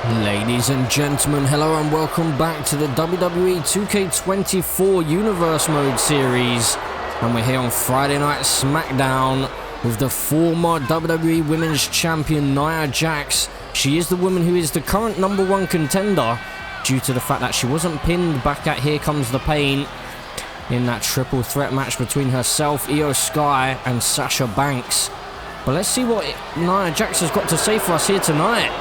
Ladies and gentlemen, hello and welcome back to the WWE 2K24 Universe Mode series. And we're here on Friday Night SmackDown with the former WWE Women's Champion Nia Jax. She is the woman who is the current #1 contender due to the fact that she wasn't pinned back at Here Comes the Pain in that triple threat match between herself, Io Sky and Sasha Banks. But let's see what Nia Jax has got to say for us here tonight.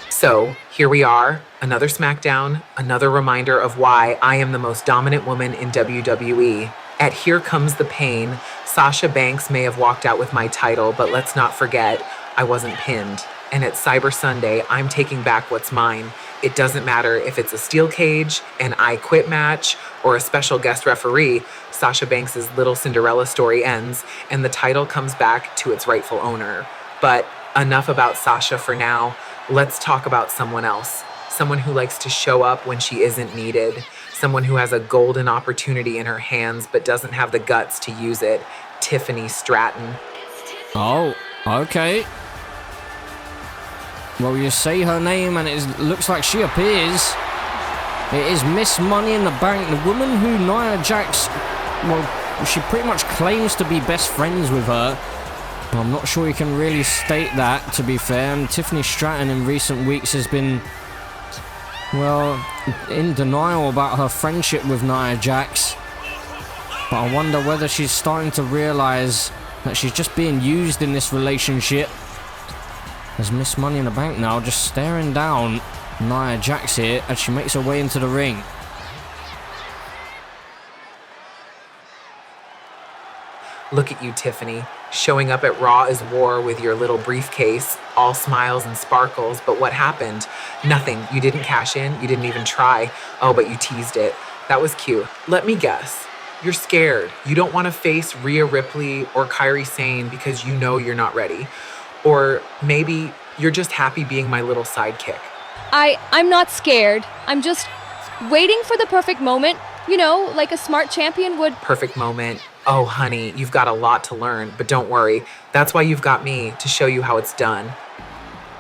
So, here we are, another SmackDown, another reminder of why I am the most dominant woman in WWE. At Here Comes the Pain, Sasha Banks may have walked out with my title, but let's not forget, I wasn't pinned. And at Cyber Sunday, I'm taking back what's mine. It doesn't matter if it's a steel cage, an I Quit match, or a special guest referee, Sasha Banks' little Cinderella story ends, and the title comes back to its rightful owner. But enough about Sasha for now. Let's talk about someone else. Someone who likes to show up when she isn't needed. Someone who has a golden opportunity in her hands but doesn't have the guts to use it. Tiffany Stratton. Oh, okay. Well, you say her name and it looks like she appears. It is Miss Money in the Bank, the woman who Nia Jax, well, she pretty much claims to be best friends with her. I'm not sure you can really state that, to be fair. And Tiffany Stratton in recent weeks has been, well, in denial about her friendship with Nia Jax. But I wonder whether she's starting to realise that she's just being used in this relationship. There's Miss Money in the Bank now, just staring down Nia Jax here as she makes her way into the ring. Look at you, Tiffany, showing up at Raw is War with your little briefcase, all smiles and sparkles, but what happened? Nothing. You didn't cash in, you didn't even try. Oh, but you teased it. That was cute. Let me guess. You're scared. You don't want to face Rhea Ripley or Kairi Sane because you know you're not ready. Or maybe you're just happy being my little sidekick. I'm not scared. I'm just waiting for the perfect moment, you know, like a smart champion would. Perfect moment. Oh, honey, you've got a lot to learn, but don't worry. That's why you've got me, to show you how it's done.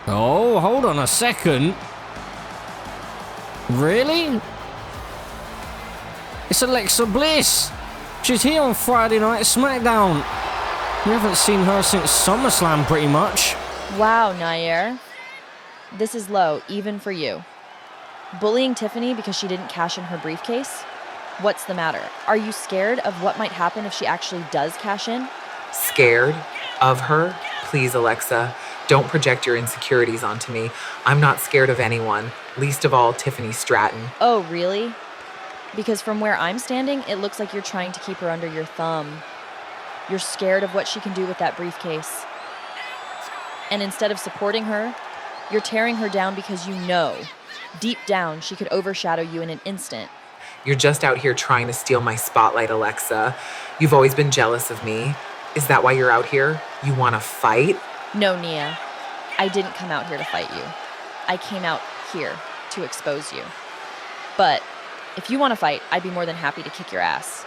Oh, hold on a second. Really? It's Alexa Bliss. She's here on Friday Night SmackDown. We haven't seen her since SummerSlam, pretty much. Wow, Nair. This is low, even for you. Bullying Tiffany because she didn't cash in her briefcase? What's the matter? Are you scared of what might happen if she actually does cash in? Scared of her? Please, Alexa, don't project your insecurities onto me. I'm not scared of anyone, least of all Tiffany Stratton. Oh, really? Because from where I'm standing, it looks like you're trying to keep her under your thumb. You're scared of what she can do with that briefcase. And instead of supporting her, you're tearing her down because you know, deep down, she could overshadow you in an instant. You're just out here trying to steal my spotlight, Alexa. You've always been jealous of me. Is that why you're out here? You want to fight? No, Nia. I didn't come out here to fight you. I came out here to expose you. But if you want to fight, I'd be more than happy to kick your ass.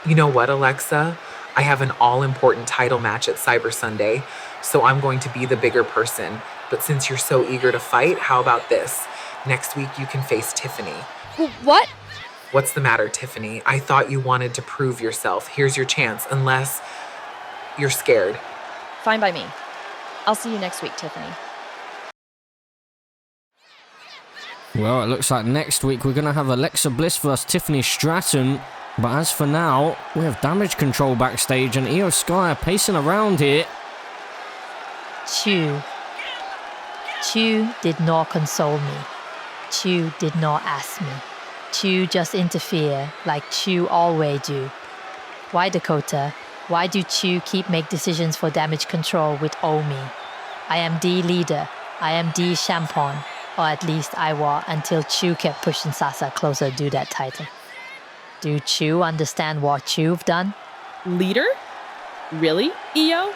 You know what, Alexa? I have an all-important title match at Cyber Sunday, so I'm going to be the bigger person. But since you're so eager to fight, how about this? Next week you can face Tiffany. What? What's the matter, Tiffany? I thought you wanted to prove yourself. Here's your chance, unless you're scared. Fine by me. I'll see you next week, Tiffany. Well, it looks like next week we're going to have Alexa Bliss versus Tiffany Stratton. But as for now, we have Damage Control backstage and Io Sky pacing around here. Chu did not console me. Chu did not ask me. Chu just interfere like Chu always do. Why, Dakota? Why do Chu keep make decisions for Damage Control with Omi? I am the leader. I am the champion. Or at least I was until Chu kept pushing Sasha closer to that title. Do Chu understand what Chu've done? Leader? Really, Io?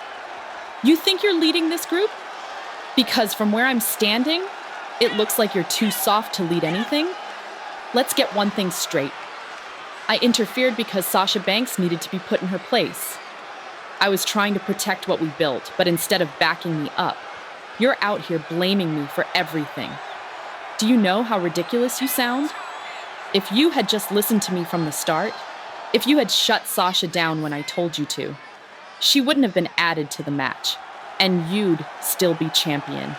You think you're leading this group? Because from where I'm standing, it looks like you're too soft to lead anything. Let's get one thing straight. I interfered because Sasha Banks needed to be put in her place. I was trying to protect what we built, but instead of backing me up, You're out here blaming me for everything. Do you know how ridiculous you sound? If you had just listened to me from the start, if you had shut Sasha down when I told you to, she wouldn't have been added to the match, and you'd still be champion.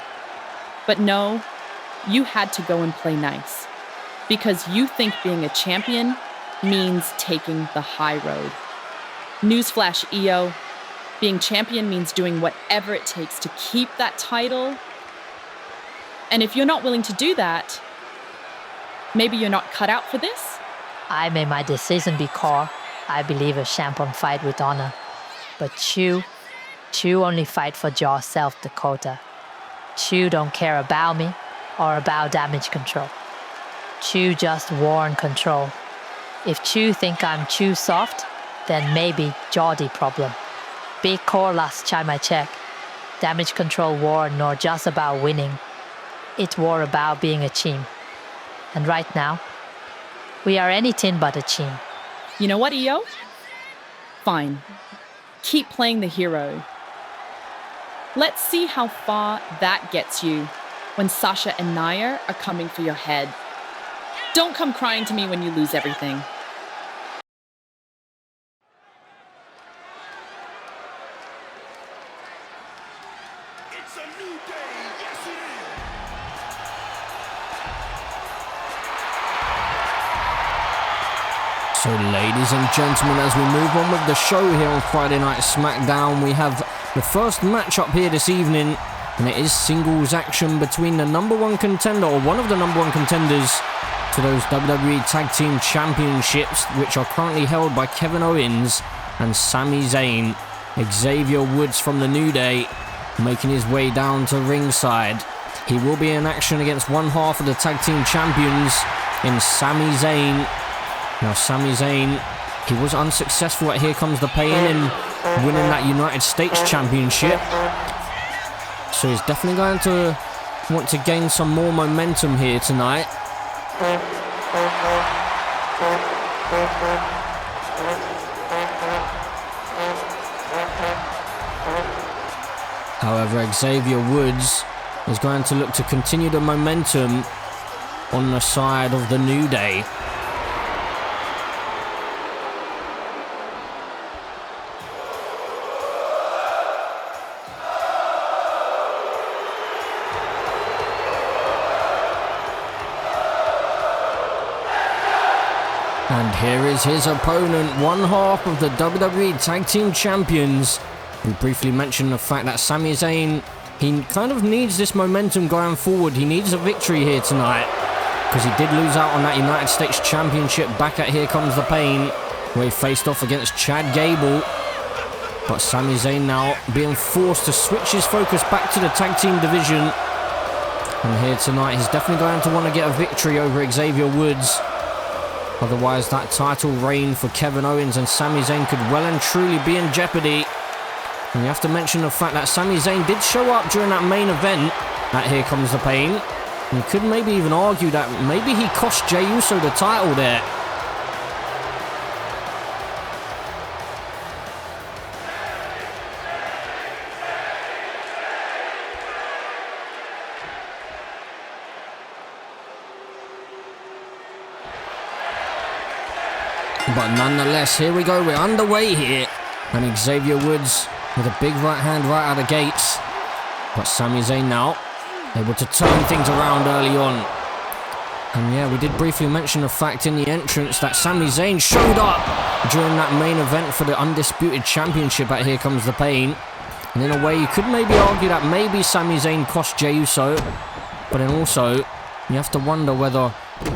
But no, you had to go and play nice, because you think being a champion means taking the high road. Newsflash, Io, being champion means doing whatever it takes to keep that title. And if you're not willing to do that, maybe you're not cut out for this? I made my decision because I believe a champion fight with honor. But you only fight for yourself, Dakota. You don't care about me or about damage control. You just want control. If you think I'm too soft, then maybe you're the problem. Big core last time I checked. Damage control war not just about winning. It war about being a team. And right now, we are anything but a team. You know what, Io? Fine. Keep playing the hero. Let's see how far that gets you when Sasha and Nia are coming for your head. Don't come crying to me when you lose everything. It's a new day, yes it is. So, ladies and gentlemen, as we move on with the show here on Friday Night SmackDown, we have the first matchup here this evening, and it is singles action between the number one contender, or one of the number one contenders, to those WWE Tag Team Championships, which are currently held by Kevin Owens and Sami Zayn. Xavier Woods from the New Day making his way down to ringside. He will be in action against one half of the Tag Team Champions in Sami Zayn. Now, Sami Zayn, he was unsuccessful at Here Comes the Pain in winning that United States Championship. So he's definitely going to want to gain some more momentum here tonight. However, Xavier Woods is going to look to continue the momentum on the side of the New Day. And here is his opponent, one half of the WWE Tag Team Champions. We briefly mentioned the fact that Sami Zayn, he kind of needs this momentum going forward. He needs a victory here tonight, because he did lose out on that United States Championship back at Here Comes the Pain, where he faced off against Chad Gable. But Sami Zayn now being forced to switch his focus back to the tag team division. And here tonight, he's definitely going to want to get a victory over Xavier Woods. Otherwise, that title reign for Kevin Owens and Sami Zayn could well and truly be in jeopardy. And you have to mention the fact that Sami Zayn did show up during that main event at Here Comes the Pain. And you could maybe even argue that maybe he cost Jey Uso the title there. But nonetheless, here we go, we're underway here. And Xavier Woods with a big right hand right out of the gates. But Sami Zayn now able to turn things around early on. And yeah, we did briefly mention the fact in the entrance that Sami Zayn showed up during that main event for the Undisputed Championship at Here Comes the Pain. And in a way, you could maybe argue that maybe Sami Zayn cost Jey Uso. But then also, you have to wonder whether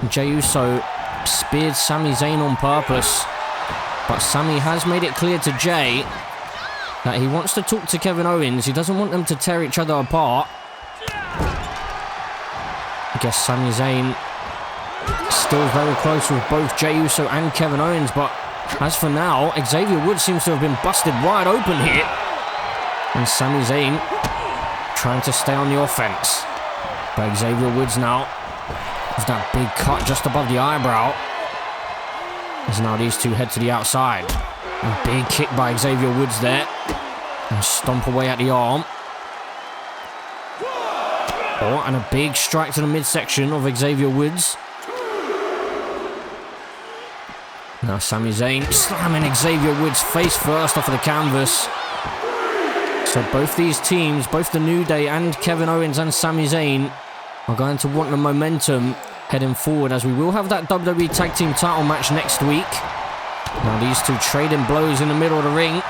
Jey Uso speared Sami Zayn on purpose. But Sami has made it clear to Jey that he wants to talk to Kevin Owens. He doesn't want them to tear each other apart. I guess Sami Zayn still very close with both Jey Uso and Kevin Owens, but as for now, Xavier Woods seems to have been busted wide open here. And Sami Zayn trying to stay on the offense. But Xavier Woods now with that big cut just above the eyebrow. As now these two head to the outside. A big kick by Xavier Woods there. And stomp away at the arm. Oh, and a big strike to the midsection of Xavier Woods. Now Sami Zayn slamming Xavier Woods face first off of the canvas. So both these teams, both the New Day and Kevin Owens and Sami Zayn, are going to want the momentum heading forward, as we will have that WWE Tag Team title match next week. Now these two trading blows in the middle of the ring.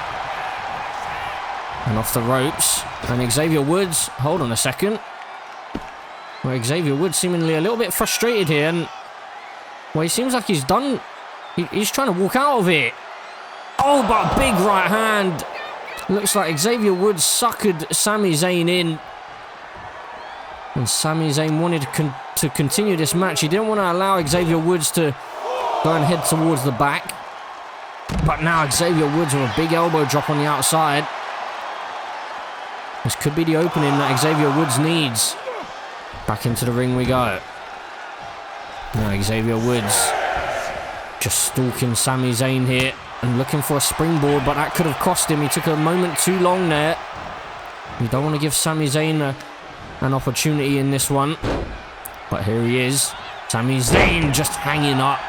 And off the ropes. And Xavier Woods, hold on a second. Well, Xavier Woods seemingly a little bit frustrated here. And, well, he seems like he's done. He's trying to walk out of it. Oh, but a big right hand. Looks like Xavier Woods suckered Sami Zayn in. And Sami Zayn wanted to continue this match. He didn't want to allow Xavier Woods to go and head towards the back. But now Xavier Woods with a big elbow drop on the outside. This could be the opening that Xavier Woods needs. Back into the ring we go. Now Xavier Woods just stalking Sami Zayn here and looking for a springboard, but that could have cost him. He took a moment too long there. You don't want to give Sami Zayn an opportunity in this one. But here he is. Sami Zayn just hanging up.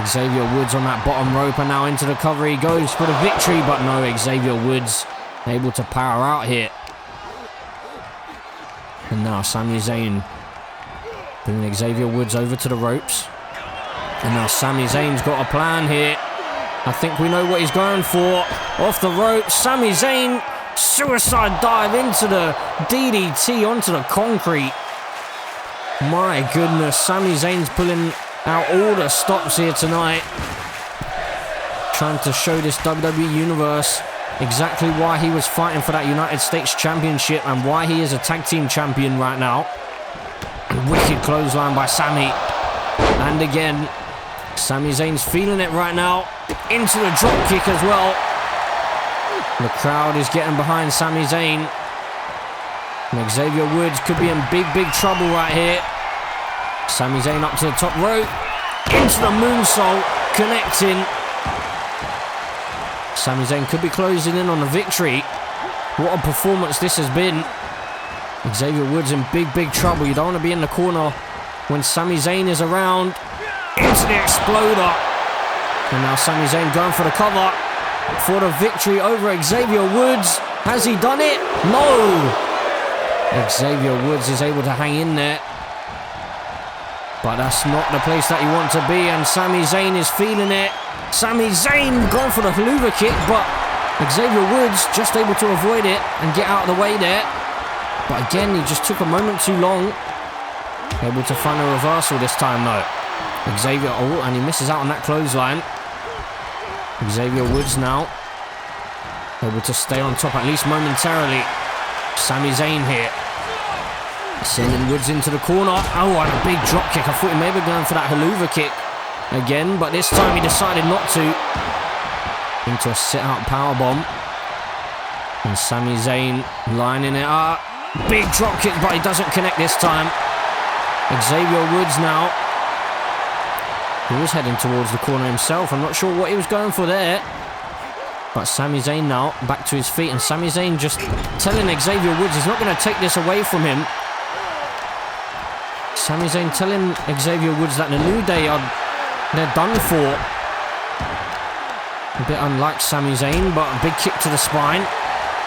Xavier Woods on that bottom rope, and now into the cover he goes for the victory, but no, Xavier Woods able to power out here. And now Sami Zayn bringing Xavier Woods over to the ropes. And now Sami Zayn's got a plan here. I think we know what he's going for. Off the ropes, Sami Zayn, suicide dive into the DDT onto the concrete. My goodness, Sami Zayn's pulling out all the stops here tonight. Trying to show this WWE Universe exactly why he was fighting for that United States Championship and why he is a tag team champion right now. A wicked clothesline by Sami. And again, Sami Zayn's feeling it right now. Into the drop kick as well. The crowd is getting behind Sami Zayn. And Xavier Woods could be in big, big trouble right here. Sami Zayn up to the top rope. Into the moonsault. Connecting. Sami Zayn could be closing in on the victory. What a performance this has been. Xavier Woods in big, big trouble. You don't want to be in the corner when Sami Zayn is around. Into the exploder. And now Sami Zayn going for the cover for the victory over Xavier Woods. Has he done it? No. Xavier Woods is able to hang in there. But that's not the place that you want to be, and Sami Zayn is feeling it. Sami Zayn going for the haluva kick, but Xavier Woods just able to avoid it and get out of the way there. But again, he just took a moment too long. Able to find a reversal this time though. Xavier, oh, and he misses out on that clothesline. Xavier Woods now able to stay on top at least momentarily. Sami Zayn here. Sending Woods into the corner. Oh, and a big drop kick. I thought he may be going for that haluva kick again, but this time he decided not to. Into a sit-out powerbomb. And Sami Zayn lining it up. Big drop kick, but he doesn't connect this time. Xavier Woods now. He was heading towards the corner himself. I'm not sure what he was going for there. But Sami Zayn now back to his feet, and Sami Zayn just telling Xavier Woods he's not going to take this away from him. Sami Zayn telling Xavier Woods that the New Day they're done for. A bit unlike Sami Zayn, but a big kick to the spine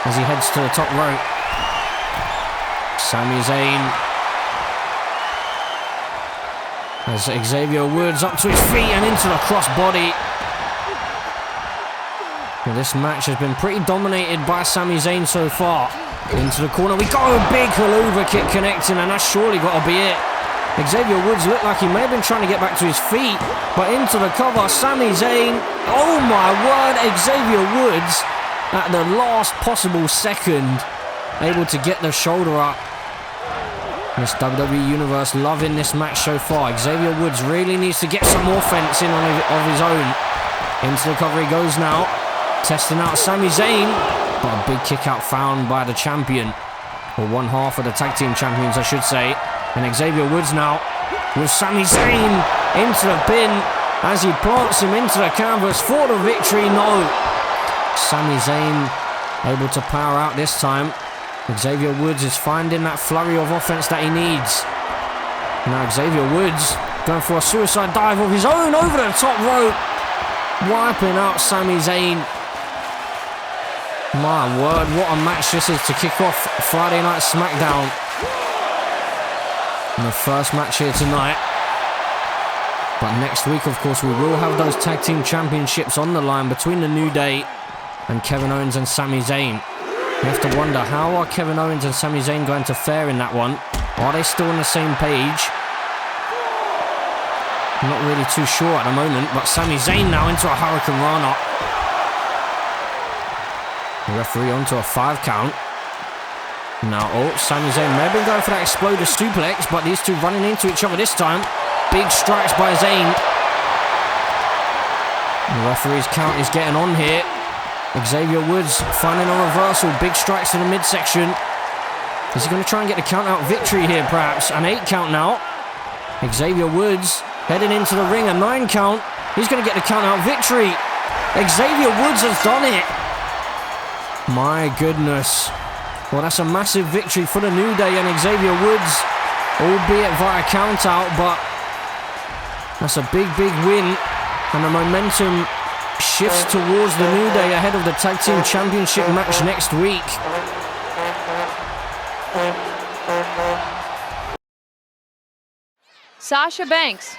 as he heads to the top rope. Sami Zayn as Xavier Woods up to his feet and into the crossbody. Well, this match has been pretty dominated by Sami Zayn so far. Into the corner we go, big haluva kick connecting, and that's surely got to be it. Xavier Woods looked like he may have been trying to get back to his feet, but into the cover, Sami Zayn. Oh my word, Xavier Woods at the last possible second able to get the shoulder up. This WWE Universe loving this match so far. Xavier Woods really needs to get some offense in of his own. Into the cover he goes now. Testing out Sami Zayn. But a big kick out found by the champion. Or one half of the tag team champions, I should say. And Xavier Woods now with Sami Zayn into the pin as he plants him into the canvas for the victory. No. Sami Zayn able to power out this time. Xavier Woods is finding that flurry of offense that he needs. Now Xavier Woods going for a suicide dive of his own over the top rope. Wiping out Sami Zayn. My word, what a match this is to kick off Friday Night SmackDown. And the first match here tonight. But next week, of course, we will have those tag team championships on the line between the New Day and Kevin Owens and Sami Zayn. You have to wonder, how are Kevin Owens and Sami Zayn going to fare in that one? Are they still on the same page? I'm not really too sure at the moment, but Sami Zayn now into a Hurricane Rana. The referee onto a 5 count. Now, Sami Zayn may have been going for that exploder suplex, but these two running into each other this time. Big strikes by Zayn. The referee's count is getting on here. Xavier Woods finding a reversal. Big strikes to the midsection. Is he going to try and get the count out victory here, perhaps? An 8 count now. Xavier Woods heading into the ring. A 9 count. He's going to get the count out victory. Xavier Woods has done it. My goodness. Well, that's a massive victory for the New Day and Xavier Woods, albeit via count out, but that's a big, big win. And the momentum shifts towards the New Day ahead of the Tag Team Championship match next week. Sasha Banks,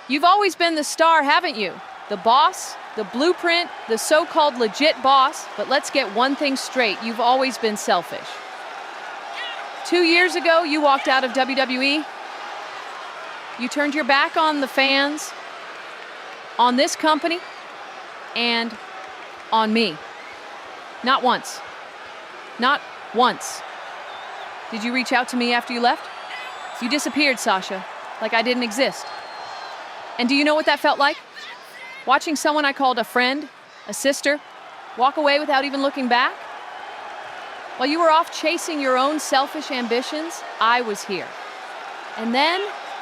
you've always been the star, haven't you? The boss, the blueprint, the so-called legit boss. But let's get one thing straight. You've always been selfish. 2 years ago, you walked out of WWE. You turned your back on the fans, on this company, and on me. Not once. Not once. Did you reach out to me after you left? You disappeared, Sasha, like I didn't exist. And do you know what that felt like? Watching someone I called a friend, a sister, walk away without even looking back? While you were off chasing your own selfish ambitions, I was here. And then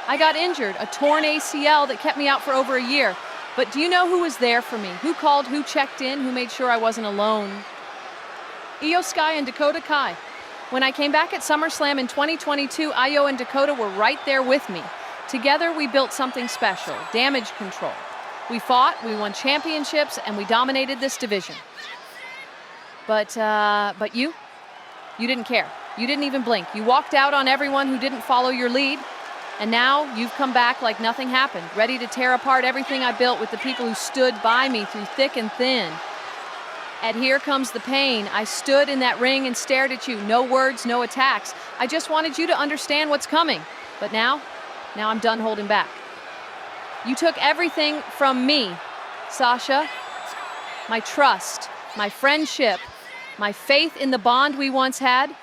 I got injured, a torn ACL that kept me out for over a year. But do you know who was there for me? Who called, who checked in, who made sure I wasn't alone? Io Sky and Dakota Kai. When I came back at SummerSlam in 2022, Io and Dakota were right there with me. Together, we built something special, Damage Control. We fought, we won championships, and we dominated this division. But you didn't care. You didn't even blink. You walked out on everyone who didn't follow your lead. And now you've come back like nothing happened, ready to tear apart everything I built with the people who stood by me through thick and thin. And here comes the pain. I stood in that ring and stared at you. No words, no attacks. I just wanted you to understand what's coming. But now I'm done holding back. You took everything from me, Sasha. My trust, my friendship, my faith in the bond we once had.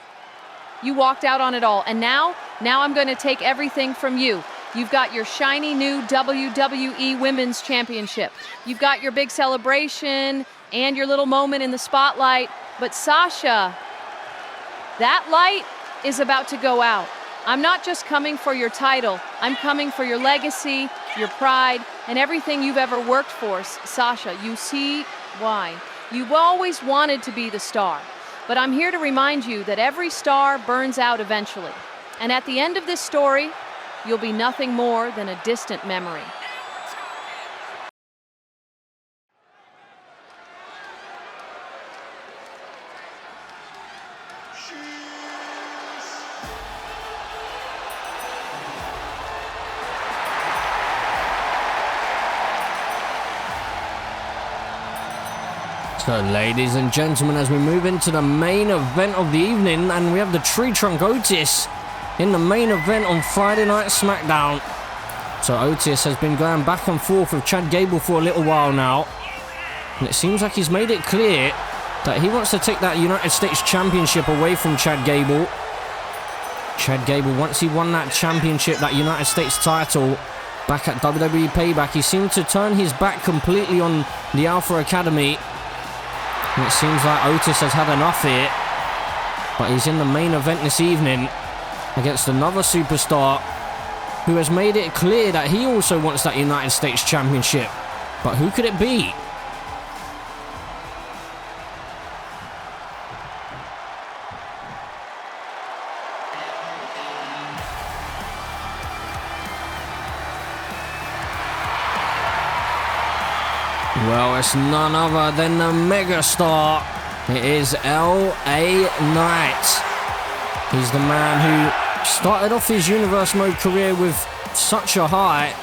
You walked out on it all. And now I'm going to take everything from you. You've got your shiny new WWE Women's Championship. You've got your big celebration and your little moment in the spotlight. But Sasha, that light is about to go out. I'm not just coming for your title. I'm coming for your legacy, your pride, and everything you've ever worked for, Sasha. You see why. You've always wanted to be the star. But I'm here to remind you that every star burns out eventually. And at the end of this story, you'll be nothing more than a distant memory. So, ladies and gentlemen, as we move into the main event of the evening, and we have the Tree Trunk Otis in the main event on Friday Night SmackDown. So Otis has been going back and forth with Chad Gable for a little while now, and it seems like he's made it clear that he wants to take that United States Championship away from Chad Gable. Chad Gable, once he won that championship, that United States title, back at WWE Payback, he seemed to turn his back completely on the Alpha Academy. And it seems like Otis has had enough here. But he's in the main event this evening against another superstar who has made it clear that he also wants that United States Championship. But who could it be? Well, it's none other than the megastar. It is LA Knight. He's the man who started off his Universe Mode career with such a high,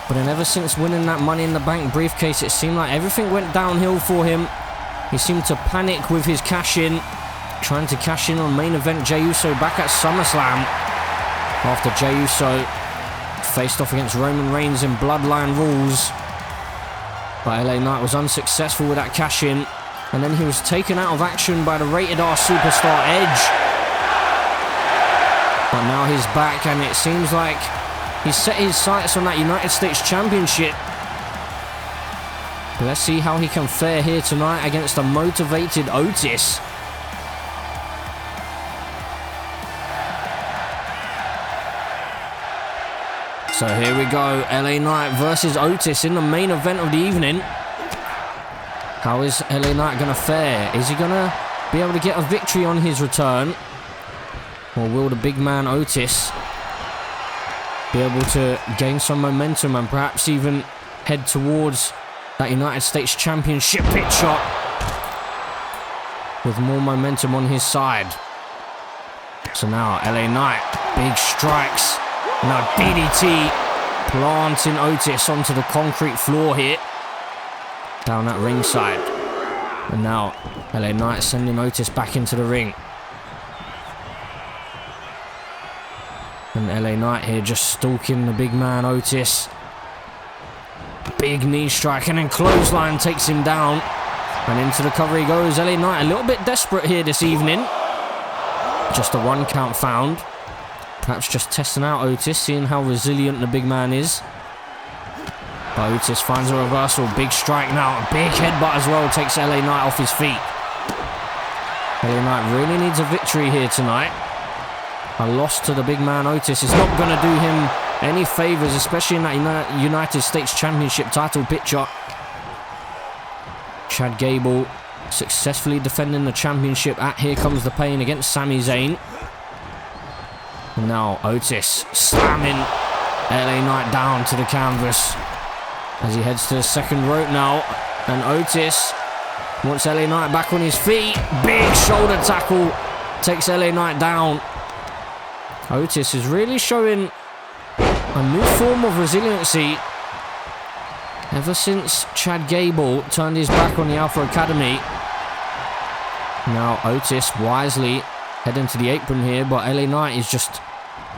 but then ever since winning that Money in the Bank briefcase, it seemed like everything went downhill for him. He seemed to panic with his cash-in, trying to cash in on main event Jey Uso back at SummerSlam, after Jey Uso faced off against Roman Reigns in Bloodline Rules. But LA Knight was unsuccessful with that cash-in, and then he was taken out of action by the Rated R superstar Edge. But now he's back, and it seems like he's set his sights on that United States Championship. But let's see how he can fare here tonight against a motivated Otis. So here we go, LA Knight versus Otis in the main event of the evening. How is LA Knight going to fare? Is he going to be able to get a victory on his return? Or will the big man Otis be able to gain some momentum and perhaps even head towards that United States Championship picture with more momentum on his side? So now LA Knight, big strikes. Now DDT planting Otis onto the concrete floor here, down at ringside. And now LA Knight sending Otis back into the ring. And LA Knight here just stalking the big man Otis. Big knee strike and then clothesline takes him down. And into the cover he goes. LA Knight a little bit desperate here this evening. Just a 1 count found. Perhaps just testing out Otis, seeing how resilient the big man is. But Otis finds a reversal. Big strike now. A big headbutt as well takes LA Knight off his feet. LA Knight really needs a victory here tonight. A loss to the big man Otis is not going to do him any favours, especially in that United States Championship title picture. Chad Gable successfully defending the championship at Here Comes the Pain against Sami Zayn. And now Otis slamming LA Knight down to the canvas as he heads to the second rope now. And Otis wants LA Knight back on his feet. Big shoulder tackle takes LA Knight down. Otis is really showing a new form of resiliency ever since Chad Gable turned his back on the Alpha Academy. Now Otis wisely heading to the apron here, but LA Knight is just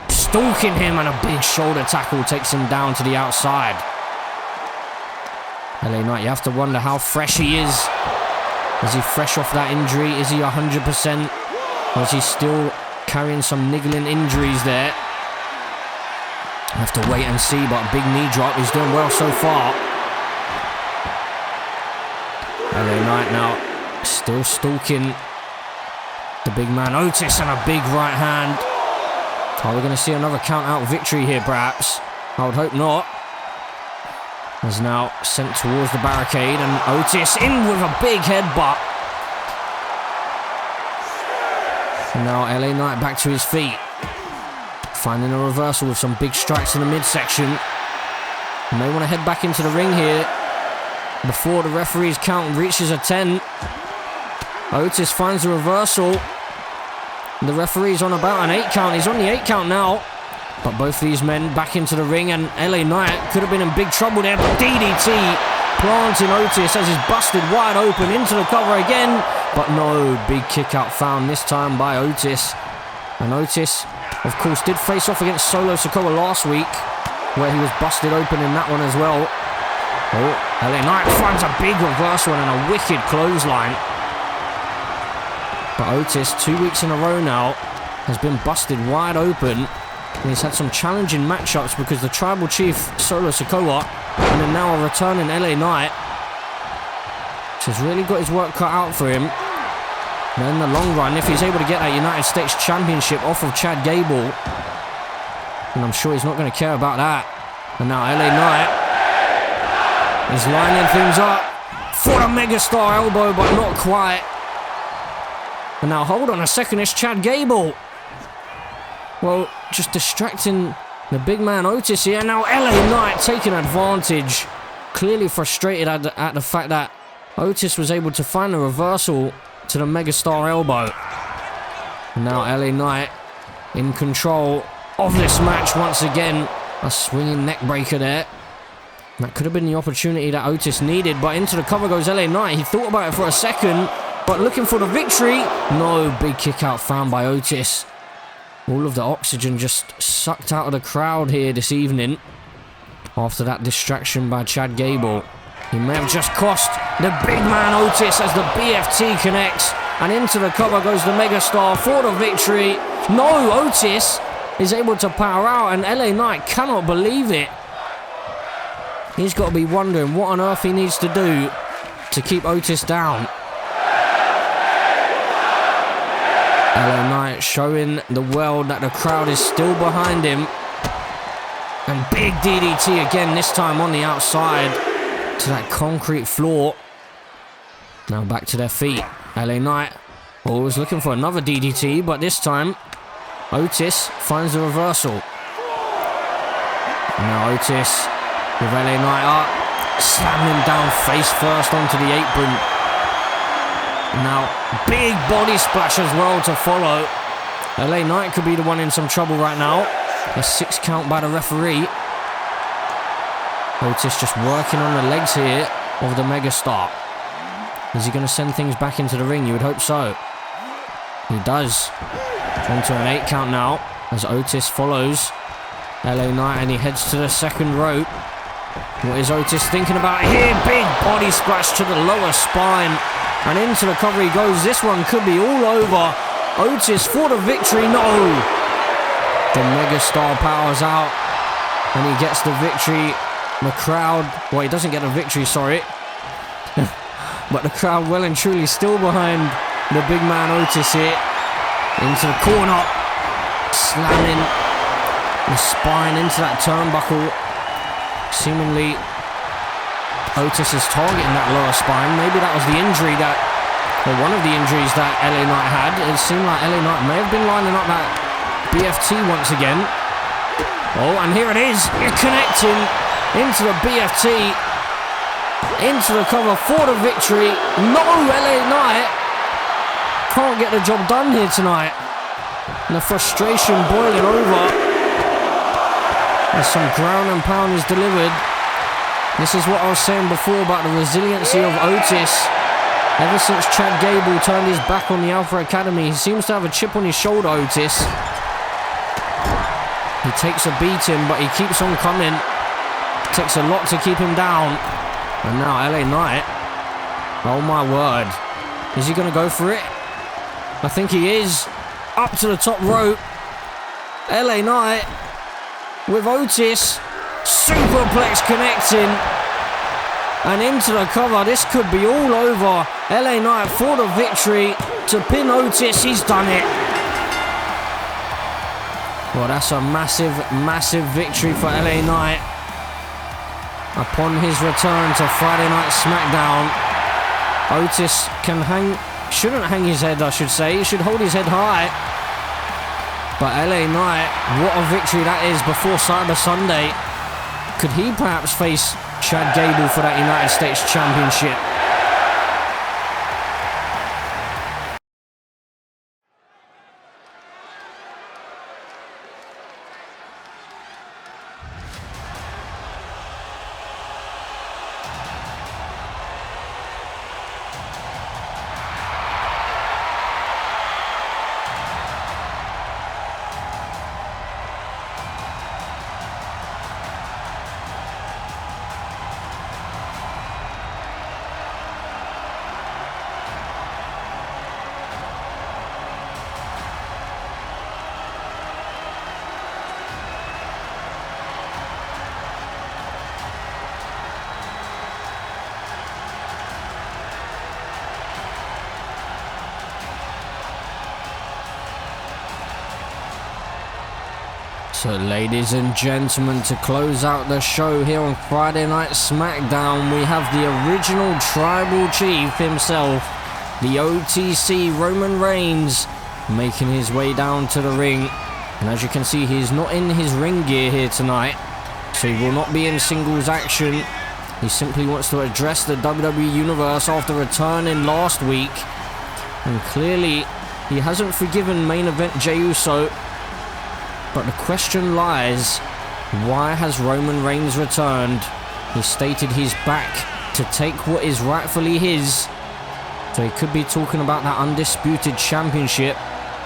stalking him, and a big shoulder tackle takes him down to the outside. LA Knight, you have to wonder how fresh he is. Is he fresh off that injury? Is he 100%? Or is he still carrying some niggling injuries there? Have to wait and see, but a big knee drop. He's doing well so far. LA Knight now still stalking the big man Otis, and a big right hand. Are we going to see another count-out victory here, perhaps? I would hope not. Is now sent towards the barricade, and Otis in with a big headbutt. And now LA Knight back to his feet, finding a reversal with some big strikes in the midsection. And they want to head back into the ring here before the referee's count reaches a 10. Otis finds a reversal. The referee's on about an 8 count. He's on the 8 count now. But both these men back into the ring, and LA Knight could have been in big trouble there. But DDT planting Otis as he's busted wide open into the cover again. But no, big kick out found this time by Otis. And Otis, of course, did face off against Solo Sikoa last week, where he was busted open in that one as well. Oh, LA Knight finds a big reversal and a wicked clothesline. But Otis, 2 weeks in a row now, has been busted wide open. And he's had some challenging matchups because the Tribal Chief, Solo Sikoa, and then now a returning LA Knight, which has really got his work cut out for him. And in the long run, if he's able to get that United States Championship off of Chad Gable, then I'm sure he's not going to care about that. And now LA Knight is lining things up for a megastar elbow, but not quite. And now, hold on a second, it's Chad Gable. Well, just distracting the big man Otis here. Now LA Knight taking advantage clearly frustrated at the fact that Otis was able to find a reversal to the megastar elbow. Now LA Knight in control of this match once again. A swinging neck breaker there. That could have been the opportunity that Otis needed, but into the cover goes LA Knight. He thought about it for a second, but looking for the victory. No, big kick out found by Otis. All of the oxygen just sucked out of the crowd here this evening after that distraction by Chad Gable. He may have just cost the big man Otis as the BFT connects, and into the cover goes the megastar for the victory. No, Otis is able to power out, and LA Knight cannot believe it. He's got to be wondering what on earth he needs to do to keep Otis down. LA Knight showing the world that the crowd is still behind him. And big DDT again, this time on the outside to that concrete floor. Now back to their feet. LA Knight always looking for another DDT, but this time Otis finds the reversal. Now Otis with LA Knight up, slamming him down face first onto the apron. Now big body splash as well to follow. LA Knight could be the one in some trouble right now. A 6 count by the referee. Otis just working on the legs here of the megastar. Is he going to send things back into the ring? You would hope so. He does. Onto an 8 count now as Otis follows LA Knight and he heads to the second rope. What is Otis thinking about here? Big body splash to the lower spine. And into the cover he goes. This one could be all over. Otis for the victory. No! The megastar powers out and he gets the victory. The crowd, well, he doesn't get the victory, sorry. But the crowd well and truly still behind the big man Otis here. Into the corner. Slamming the spine into that turnbuckle. Seemingly Otis is targeting that lower spine. Maybe that was the injury that, or one of the injuries that LA Knight had. It seemed like LA Knight may have been lining up that BFT once again. Oh, and here it is. You're connecting into the BFT. Into the cover for the victory. No, LA Knight can't get the job done here tonight. And the frustration boiling over as some ground and pound is delivered. This is what I was saying before about the resiliency of Otis. Ever since Chad Gable turned his back on the Alpha Academy, he seems to have a chip on his shoulder, Otis. He takes a beating, but he keeps on coming. Takes a lot to keep him down. And now LA Knight. Oh my word. Is he going to go for it? I think he is. Up to the top rope. LA Knight with Otis. Superplex connecting. And into the cover. This could be all over. LA Knight for the victory. To pin Otis. He's done it. Well, that's a massive, massive victory for LA Knight. Upon his return to Friday Night SmackDown, Otis shouldn't hang his head, I should say. He should hold his head high. But LA Knight, what a victory that is before Cyber Sunday. Could he perhaps face Chad Gable for that United States Championship? So, ladies and gentlemen, to close out the show here on Friday Night SmackDown, we have the original Tribal Chief himself, the OTC Roman Reigns, making his way down to the ring. And as you can see, he's not in his ring gear here tonight, so he will not be in singles action. He simply wants to address the WWE Universe after returning last week. And clearly, he hasn't forgiven main event Jey Uso. But the question lies, why has Roman Reigns returned? He stated he's back to take what is rightfully his. So he could be talking about that undisputed championship,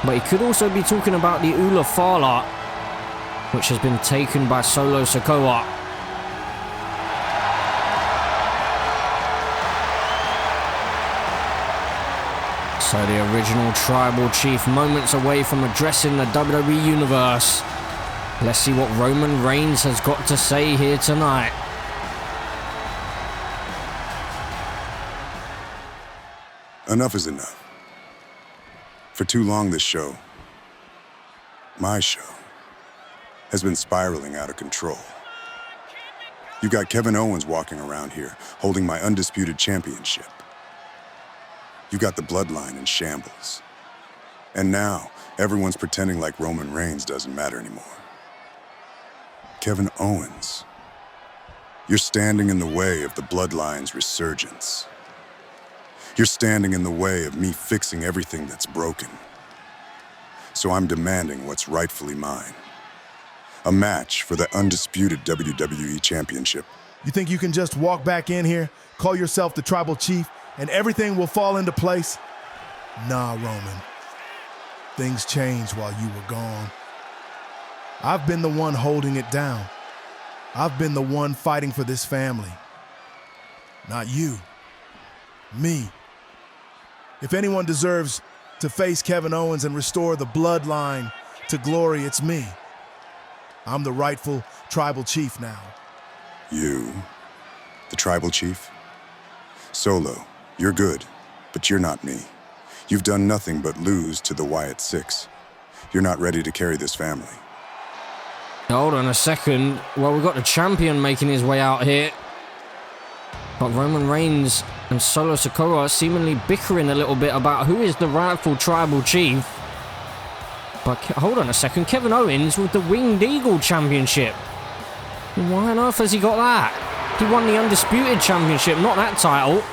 but he could also be talking about the Ula Fala, which has been taken by Solo Sikoa. So the original Tribal Chief moments away from addressing the WWE Universe. Let's see what Roman Reigns has got to say here tonight. Enough is enough. For too long, this show, my show, has been spiraling out of control. You got Kevin Owens walking around here, holding my undisputed championship. You got the bloodline in shambles. And now, everyone's pretending like Roman Reigns doesn't matter anymore. Kevin Owens, you're standing in the way of the bloodline's resurgence. You're standing in the way of me fixing everything that's broken. So I'm demanding what's rightfully mine. A match for the undisputed WWE Championship. You think you can just walk back in here, call yourself the Tribal Chief, and everything will fall into place? Nah, Roman. Things changed while you were gone. I've been the one holding it down. I've been the one fighting for this family. Not you. Me. If anyone deserves to face Kevin Owens and restore the bloodline to glory, it's me. I'm the rightful Tribal Chief now. You? The Tribal Chief? Solo, you're good, but you're not me. You've done nothing but lose to the Wyatt Six. You're not ready to carry this family. Hold on a second. Well, we've got the champion making his way out here. But Roman Reigns and Solo Sikoa are seemingly bickering a little bit about who is the rightful Tribal Chief. But hold on a second. Kevin Owens with the Winged Eagle Championship. Why on earth has he got that? He won the Undisputed Championship, not that title.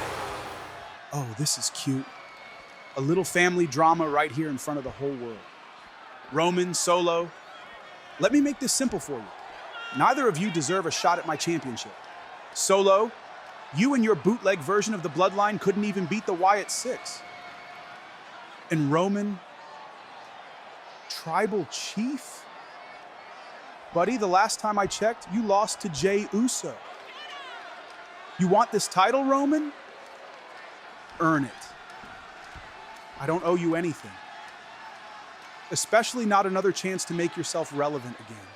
Oh, this is cute. A little family drama right here in front of the whole world. Roman, Solo, let me make this simple for you. Neither of you deserve a shot at my championship. Solo, you and your bootleg version of the Bloodline couldn't even beat the Wyatt Six. And Roman, Tribal Chief? Buddy, the last time I checked, you lost to Jey Uso. You want this title, Roman? Earn it. I don't owe you anything. Especially not another chance to make yourself relevant again.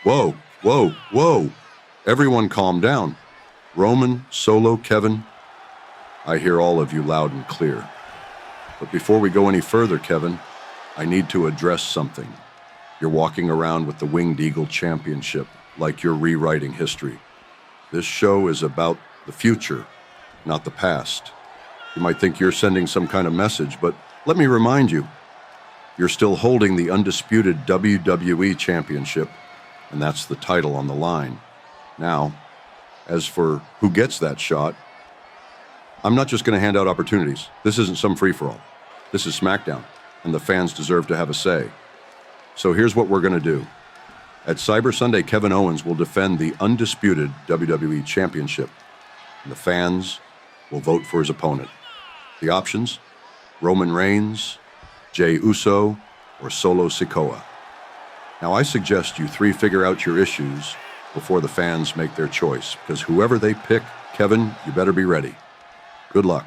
Whoa, whoa, whoa. Everyone calm down. Roman, Solo, Kevin, I hear all of you loud and clear. But before we go any further, Kevin, I need to address something. You're walking around with the Winged Eagle Championship like you're rewriting history. This show is about the future, not the past. You might think you're sending some kind of message, but let me remind you, you're still holding the undisputed WWE Championship, and that's the title on the line. Now, as for who gets that shot, I'm not just going to hand out opportunities. This isn't some free-for-all. This is SmackDown, and the fans deserve to have a say. So here's what we're going to do. At Cyber Sunday, Kevin Owens will defend the undisputed WWE Championship, and the fans will vote for his opponent. The options: Roman Reigns, Jey Uso, or Solo Sikoa. Now, I suggest you three figure out your issues before the fans make their choice, because whoever they pick, Kevin, you better be ready. Good luck.